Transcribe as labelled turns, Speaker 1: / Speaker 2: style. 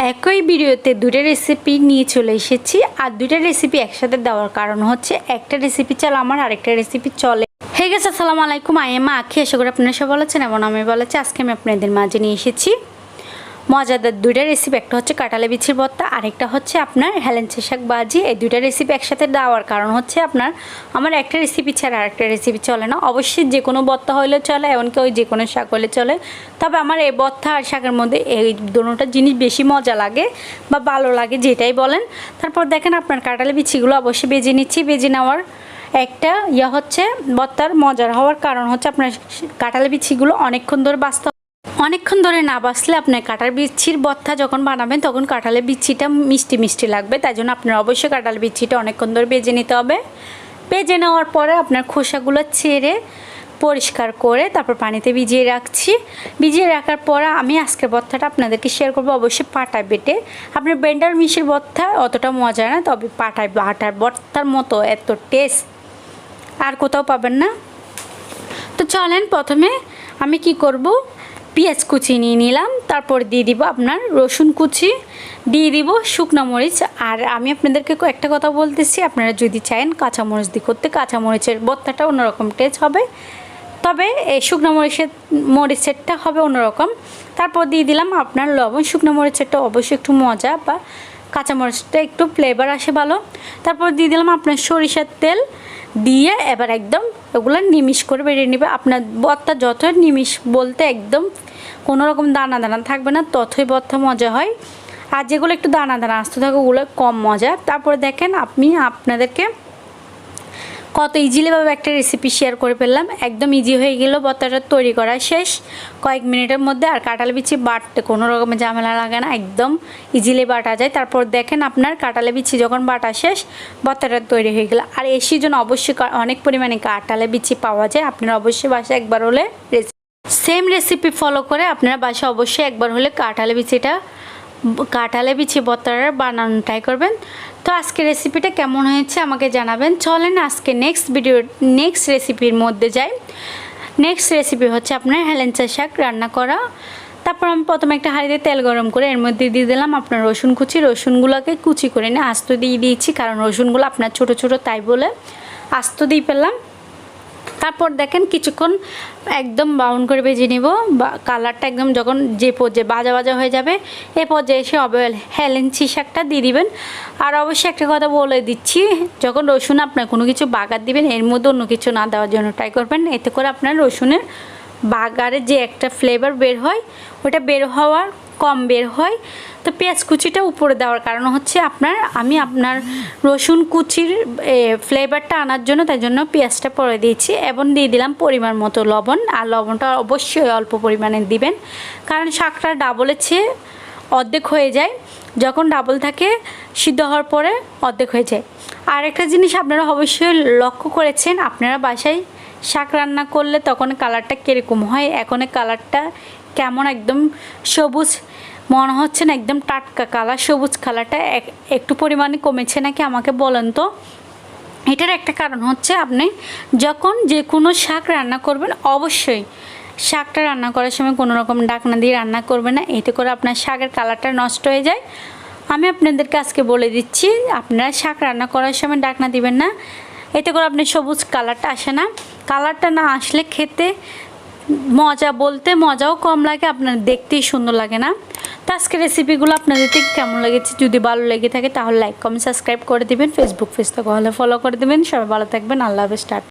Speaker 1: একই ভিডিওতে দুটো রেসিপি নিয়ে চলে এসেছি। আর দুটো রেসিপি একসাথে দেওয়ার কারণ হচ্ছে একটা রেসিপি চলে আমার, আরেকটা রেসিপি চলে। হে গেছে, আসসালামু আলাইকুম, মা আখি। আশা করি আপনারা সব ভালো আছেন এবং আমি ভালো আছি। আজকে আমি আপনাদের মাঝে নিয়ে এসেছি মজাদার দুইটা রেসিপি। একটা হচ্ছে কাঁঠালে বিচির ভর্তা, আরেকটা হচ্ছে আপনার হেলেঞ্চা শাক ভাজি। এই দুইটা রেসিপি একসাথে দেওয়ার কারণ হচ্ছে আমার একটা রেসিপি ছাড়া আরেকটা রেসিপি চলে না। অবশ্যই যে কোনো ভর্তা হলে চলে, এমনকি ওই যে কোনো শাক হলে চলে। তবে আমার এই ভর্তা আর শাকের মধ্যে এই দুটোটা জিনিস বেশি মজা লাগে বা ভালো লাগে, যেটাই বলেন। তারপর দেখেন আপনার কাঁঠালে বিচিগুলো অবশ্যই বেজে নিচ্ছি। বেজে নেওয়ার একটা হচ্ছে ভর্তার মজার হওয়ার কারণ হচ্ছে আপনার কাঁঠালে বিচিগুলো অনেকক্ষণ ধরে না বাছলে আপনার কাঁঠাল বিচির ভর্তা যখন বানাবেন তখন কাঁঠালের বিচিটা মিষ্টি মিষ্টি লাগবে। তাই জন্য আপনার অবশ্যই কাঁঠাল বিচিটা অনেকক্ষণ ধরে বেজে নিতে হবে। বেজে নেওয়ার পরে আপনার খোসাগুলো ছেড়ে পরিষ্কার করে তারপর পানিতে ভিজিয়ে রাখছি। ভিজিয়ে রাখার পর আমি আজকের ভর্তাটা আপনাদেরকে শেয়ার করবো অবশ্যই পাটায় বেটে। আপনার ব্লেন্ডার মিশির ভর্তা অতটা মজা না, তবে পাটায় বাটার ভর্তার মতো এত টেস্ট আর কোথাও পাবেন না। তো চলেন, প্রথমে আমি কি করব, পেঁয়াজ কুচি নিয়ে নিলাম, তারপর দিয়ে দিব আপনার রসুন কুচি, দিয়ে দিব শুকনো মরিচ। আর আমি আপনাদেরকে একটা কথা বলতেছি, আপনারা যদি চান কাঁচামরিচ দিয়ে করতে, কাঁচামরিচের ভর্তাটা অন্যরকম টেস্ট হবে, তবে এই শুকনো মরিচেরটা হবে অন্যরকম। তারপর দিয়ে দিলাম আপনার লবণ। শুকনো মরিচেরটা অবশ্যই একটু মজা, বা কাঁচামরিচটা একটু ফ্লেভার আসে ভালো। তারপর দিয়ে দিলাম আপনার সরিষার তেল দিয়ে এবার একদম ওগুলো নিমিশ করে বেরিয়ে নেবে। আপনার ভর্তা যতই নিমিশ বলতে একদম কোনো রকম দানা দানা থাকবে না, ততই ভর্তা মজা হয়। আর যেগুলো একটু দানা দানা আসতে থাকে ওগুলো কম মজা। তারপরে দেখেন আমি আপনাদেরকে কত ইজিলিভাবে একটা রেসিপি শেয়ার করে ফেললাম। একদম ইজি হয়ে গেল, ভর্তাটা তৈরি করা শেষ কয়েক মিনিটের মধ্যে। আর কাঁঠাল বিচি বাটতে কোনো রকমের ঝামেলা লাগে না, একদম ইজিলি বাটা যায়। তারপর দেখেন আপনার কাঁঠালে বিচি যখন বাটা শেষ, ভর্তাটা তৈরি হয়ে গেল। আর এই সিজনে অবশ্যই অনেক পরিমাণে কাঁঠালে বিচি পাওয়া যায়। আপনারা অবশ্যই বাসায় একবার হলে সেম রেসিপি ফলো করে আপনারা বাসায় অবশ্যই একবার হলে কাঁঠালে বিচি ভর্তাটা বানানো ট্রাই করবেন। তো আজকে রেসিপিটা কেমন হয়েছে আমাকে জানাবেন। চলেন আজকে নেক্সট রেসিপির মধ্যে যাই। নেক্সট রেসিপি হচ্ছে আপনার হেলেঞ্চা শাক রান্না করা। তারপর আমি প্রথমে একটা হাঁড়িতে তেল গরম করে এর মধ্যে দিয়ে দিলাম আপনার রসুন কুচি। রসুনগুলোকে কুচি করে নিয়ে আস্ত দিয়ে দিয়েছি, কারণ রসুনগুলো আপনার ছোট ছোট, তাই বলে আস্ত দিয়ে ফেললাম। তারপর দেখেন কিছুক্ষণ একদম ব্রাউন করে ভেজে নিব, বা কালারটা একদম যখন যে পর্যায়ে ভাজা ভাজা হয়ে যাবে, এই পর্যায়ে এসে হেলেঞ্চি শাকটা দিয়ে দিবেন। আর অবশ্যই একটা কথা বলে দিচ্ছি, যখন রসুন আপনার কোনো কিছু বাগার দিবেন এর মধ্যে অন্য কিছু না দেওয়ার জন্য ট্রাই করবেন। এতে করে আপনার রসুনের বাগারে যে একটা ফ্লেভার বের হয় ওটা কম বের হয়। তো পেঁয়াজ কুচিটা উপরে দেওয়ার কারণ হচ্ছে আমি আপনার রসুন কুচির ফ্লেভারটা আনার জন্য, তাই জন্য পেঁয়াজটা পরে দিয়েছি। এবং দিয়ে দিলাম পরিমাণ মতো লবণ। আর লবণটা অবশ্যই অল্প পরিমাণে দিবেন, কারণ শাকটা ডাবলের চেয়ে অর্ধেক হয়ে যায়। যখন ডাবল থাকে সিদ্ধ হওয়ার পরে অর্ধেক হয়ে যায়। আর একটা জিনিস আপনারা অবশ্যই লক্ষ্য করেছেন, আপনারা বাসায় শাক রান্না করলে তখন কালারটা কীরকম হয়। এখন কালারটা কেমন, একদম সবুজ মনে হচ্ছে না, একদম টাটকা কালার। সবুজ কালারটা একটু পরিমাণে কমেছে নাকি আমাকে বলেন তো। এটার একটা কারণ হচ্ছে আপনি যখন যে কোনো শাক রান্না করবেন অবশ্যই শাকটা রান্না করার সময় কোনো রকম ঢাকনা দিয়ে রান্না করবেন না, এতে করে আপনার শাকের কালারটা নষ্ট হয়ে যায়। আমি আপনাদেরকে আজকে বলে দিচ্ছি, আপনারা শাক রান্না করার সময় ঢাকনা দিবেন না, এতে করে আপনার সবুজ কালারটা আসে না। কালারটা না আসলে খেতে মজাও কম লাগে, আপনার দেখতেই সুন্দর লাগে না। তো আজকের রেসিপিগুলো আপনাদের থেকে কেমন লেগেছে, যদি ভালো লেগে থাকে তাহলে লাইক কমেন্ট সাবস্ক্রাইব করে দেবেন। ফেসবুক পেজ থেকে হলে ফলো করে দেবেন। সবাই ভালো থাকবেন। আল্লাহ হাফেজ।